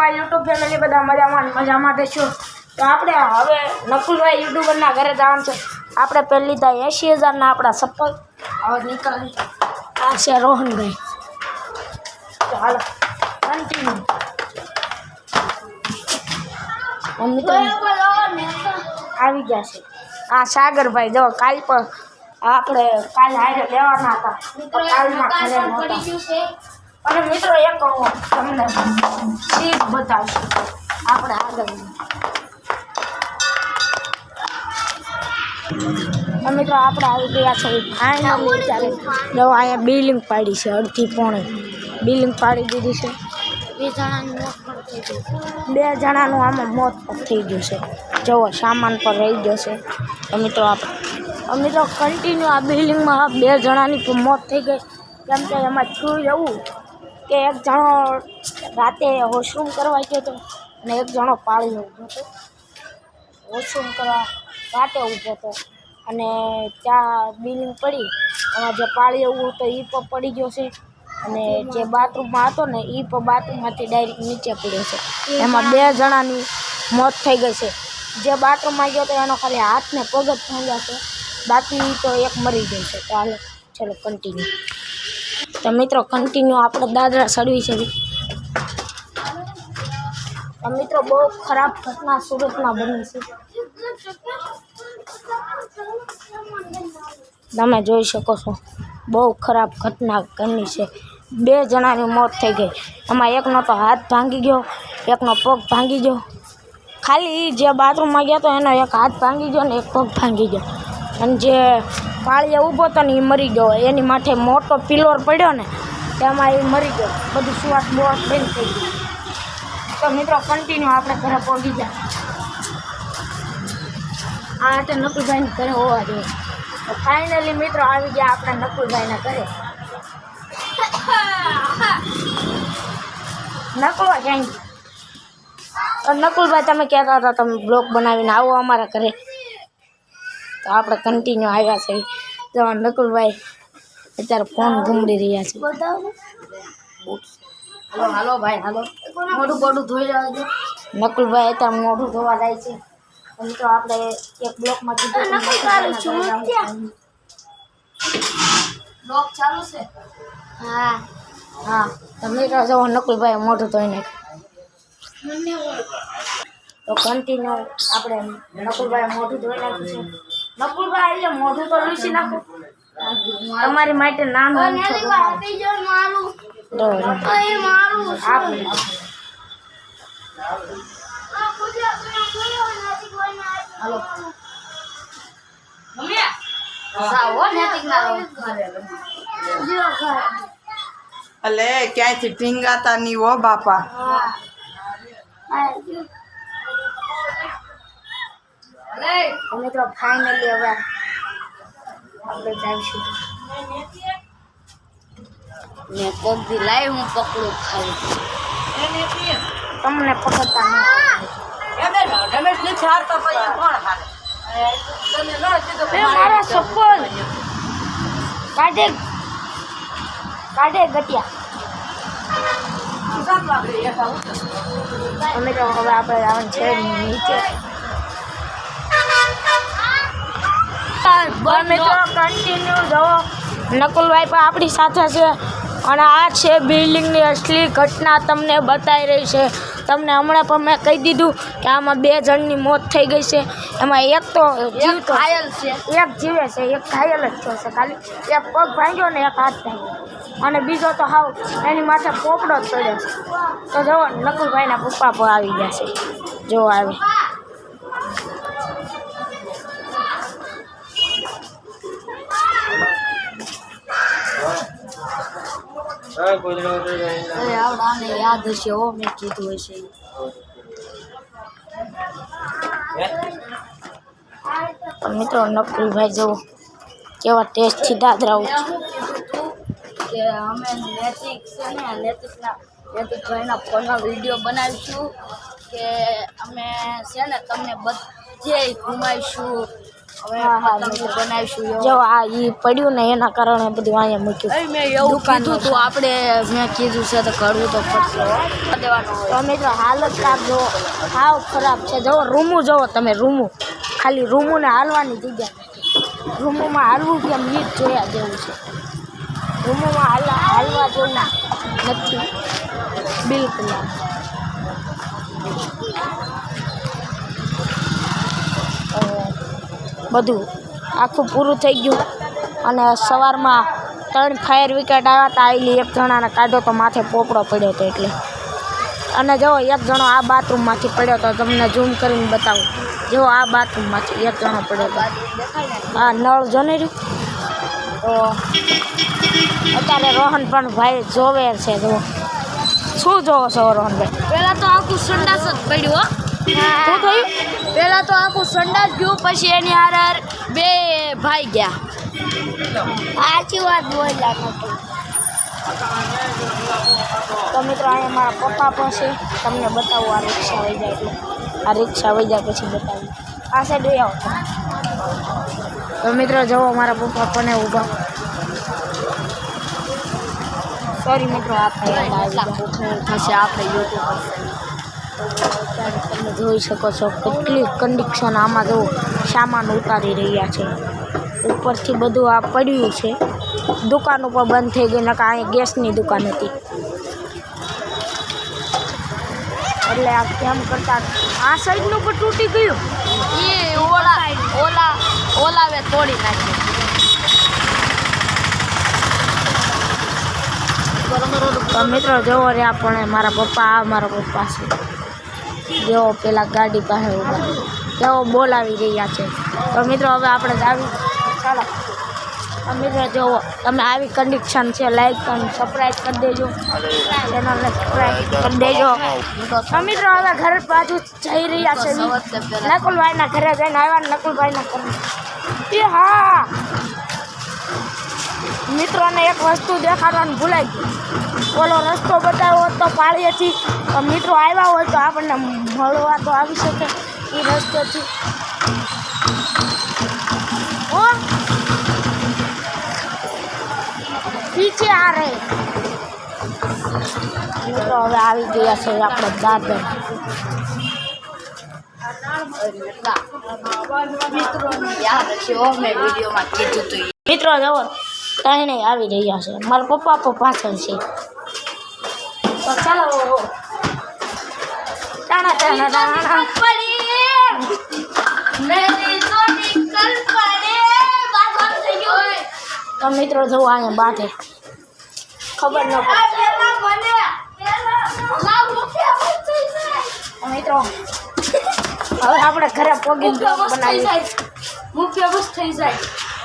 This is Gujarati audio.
મારા યુટ્યુબ ફેમિલી બધા મજામાં દેશું. તો આપણે હવે નકુલભાઈ યુટ્યુબરના ઘરે જવાનું છે. આપણે પહેલી લીધા 80,000ના આપણા ચપ્પલ. હવે નીકળી આ છે રોહનભાઈ. તો હાલો કન્ટિન્યુ. મમ્મી તો આવી ગયા છે. આ સાગરભાઈ જો કાલ પણ આપણે કાલે હારે લેવાના હતા. કાલમાં ઘરે નહોતા. અને મિત્રો એક તમને સીટ બતાવશું આપણે આગળ. મિત્રો આપણે આવી ગયા છે ફાઇનલી. ત્યારે જો અહીંયા બિલિંગ પાડી છે અડધી પોણે બિલિંગ પાડી દીધી છે. 2 જણાનું આમાં મોત પણ થઈ ગયું છે. જુઓ સામાન પર રહી ગયો છે. તો મિત્રો કન્ટિન્યુ આ બિલ્ડિંગમાં 2 જણાની પણ મોત થઈ ગઈ. કેમ કે એમાં થયું એવું કે એક જણો રાતે વોશરૂમ કરવા ગયો હતો અને એક જણો પાળી ઊભો હતો. વોશરૂમ કરવા રાતે ઊભો હતો અને ત્યાં બિલિંગ પડી. એમાં જે પાળી એવું હતો એ પણ પડી ગયો છે અને જે બાથરૂમમાં હતો ને એ પણ બાથરૂમમાંથી ડાયરેક્ટ નીચે પડ્યો છે. એમાં 2 જણાની મોત થઈ ગઈ છે. જે બાથરૂમમાં ગયો હતો એનો ખાલી હાથ ને પગ જ ભાંગ્યા છે, બાકી તો એક મરી ગઈ છે. તો હાલો ચલો કન્ટિન્યુ. તો મિત્રો કન્ટિન્યુ આપણે દાદરા ચડવી છે. તો મિત્રો બહુ ખરાબ ઘટના સુરતમાં બની છે. તમે જોઈ શકો છો બહુ ખરાબ ઘટના બની છે. 2 જણાની મોત થઈ ગઈ. એમાં એકનો તો હાથ ભાંગી ગયો, એકનો પગ ભાંગી ગયો. ખાલી જે બાથરૂમમાં ગયા તો એનો એક હાથ ભાંગી ગયો ને એક પગ ભાંગી ગયો. અને જે પાળીએ ઊભો હતો ને એ મરી ગયો. એની માથે મોટો પિલોર પડ્યો ને તેમાં એ મરી ગયો. બધું સુવાસ બોવાસ બંધ થઈ ગયું. તો મિત્રો કન્ટિન્યુ આપણે ઘરે પહોંચી જાય. આ એટલે નકુલભાઈને ઘરે હોવા જોઈએ. તો ફાઇનલી મિત્રો આવી ગયા આપણે નકુલભાઈના ઘરે. નકુલભાઈ ક્યાં? નકુલભાઈ તમે કહેતા હતા તમે બ્લોગ બનાવીને આવો અમારા ઘરે. તો આપણે કન્ટિન્યુ આવ્યા છે. તો નકુલભાઈ અત્યારે ફોન ઘૂમડી રહ્યા છે. હાલો ભાઈ હાલો. મોઢું ધોઈ રહ્યા છે. નકુલભાઈ અત્યારે મોઢું ધોવા જાય છે. તો આપણે એક બ્લોકમાં કીધું બ્લોક ચાલુ છે. હા હા. તમે જો નકુલભાઈ મોઢું ધોઈ નાખ્યું. તો કન્ટિન્યુ આપણે નકુલભાઈ મોઢું ધોઈ નાખ્યું છે. નકુલભાઈ એટલે મોઢું તો લૂસી નાખો. તમારી માટે નામ અલે ક્યાંયથી ઢીંગાતા નહીં હો બાપા. મિત્રો ફાઇનલી હવે આપણે જઈશું. ને પગથી લાવી હું પકડું ખાલી તમને પકડતા મારા ચપ્પલ કાઢે ગટિયા. મિત્રો હવે આપણે આવવાનું છે નીચે. મિત્રો કન્ટિન્યુ જવો. નકુલભાઈ પણ આપણી સાથે છે અને આ છે બિલ્ડિંગની અસલી ઘટના તમને બતાવી રહી છે. તમને હમણાં પણ મેં કહી દીધું કે આમાં 2 જણની મોત થઈ ગઈ છે. એમાં એક તો ઘાયલ છે, એક જીવે છે, એક ઘાયલ જ થયો છે. ખાલી એક પગ ભાંગ્યો ને એક હાથ ભાંગ્યો અને બીજો તો હાવ એની માથે પોપડો જ પડ્યો છે. તો જુઓ નકુલભાઈના પપ્પા પણ આવી ગયા છે. જો આવે આવડાને યાદ હશે હો મેં કીધું હશે. મિત્રો નકુલભાઈ જો કેવા ટેસ્ટથી દાદરા કે અમે નૈતિક છે ને નૈતિકભાઈના ફોનનો વિડીયો બનાવીશું કે અમે છે ને તમને બધે ઘુમાવીશું હવે હા, હા, પતંગ બનાવીશું જો આ ઈ પડ્યું ને એના કારણે બધું અહીંયા મૂક્યું મેં એવું દુકાનનું કીધું તું આપણે મેં કીધું છે તો કરવું તો પડશે દેવાનું હોય તો મિત્રો હાલત કાપ જો સાવ ખરાબ છે જો રૂમું જોવો તમે રૂમું ખાલી રૂમું ને હાલવાની જગ્યા નથી રૂમોમાં હાલવું કેમ ઈ જ જોયા જેવું છે રૂમોમાં હાલવા જેવું નથી બિલકુલ બધું આખું પૂરું થઈ ગયું અને સવારમાં 3 ફાયર વિકેટ આવ્યા હતા આવેલી એક જણાને કાઢ્યો તો માથે પોપડો પડ્યો હતો એટલે અને જો એક જણો આ બાથરૂમમાંથી પડ્યો હતો તમને ઝૂમ કરીને બતાવું જો આ બાથરૂમમાંથી એક જણો પડ્યો હતો હા નળ જો ને રહ્યું તો અત્યારે રોહન પણ ભાઈ જોવે છે જો શું જોવો છો રોહનભાઈ પહેલા તો આખું સંડાસ જ પડ્યું શું થયું પહેલા તો આખું સંડાસ ગયું પછી એની હાર બે ભાઈ ગયા સાચી વાત બોલ્યા તો મિત્રો અહીંયા મારા પપ્પા પણ છે તમને બતાવું આ રિક્ષા વહી જાય એટલે આ રિક્ષા વહી જાય પછી બતાવું આ સાઈડ લઈ આવો તો મિત્રો જુઓ મારા પપ્પા પણ ઊભા સોરી મિત્રો થશે આપણે યુટ્યુબ તમે જોઈ શકો છો કેટલી કન્ડિશન આમાં જો સામાન ઉતારી રહ્યા છે ઉપરથી બધું આ પડ્યું છે દુકાન ઉપર બંધ થઈ ગઈ નકા અહીં ગેસની દુકાન હતી એટલે આ કેમ કરતા આ સાઈડનું પણ તૂટી ગયું એ ઓલાવે તોડી નાખ્યું તો મિત્રો જોવો રે આપણે મારા પપ્પા છે જેવો પેલા ગાડી પાસે ઊભા જેવો બોલાવી રહ્યા છે તો મિત્રો હવે આપણે જ આવી ચાલો તો મિત્રો જોવો તમે આવી કન્ડિશન છે લાઈક અને સબસ્ક્રાઈબ કરી દેજો ચેનલને સબસ્ક્રાઈબ કરી દેજો તો મિત્રો હવે ઘર બાજુ જઈ રહ્યા છે નકુલભાઈના ઘરે જઈને આવ્યા નકુલભાઈના ઘરે એ હા મિત્રોને એક વસ્તુ દેખાડવાનું ભૂલાઈ ગયું ઓલો રસ્તો બતાવ્યો હોત તો પાળીએથી તો મિત્રો આવ્યા હોય તો આપણને મળવા તો આવી શકે એ રસ્તેથી ઓ પીછે આ રહે મિત્રો હવે આવી ગયા છે આપણે દાદર મિત્રો જવો ત્રણે આવી રહ્યા છે મારા પપ્પા પણ પાછળ છે તો ચાલો ટાણા ટાણા ટાણા તો મિત્રો જવો અહીંયા બાથે ખબર ન પડે મિત્રો હવે આપણે ઘરે પોગી બનાવી મુખ્ય બસ થઈ જાય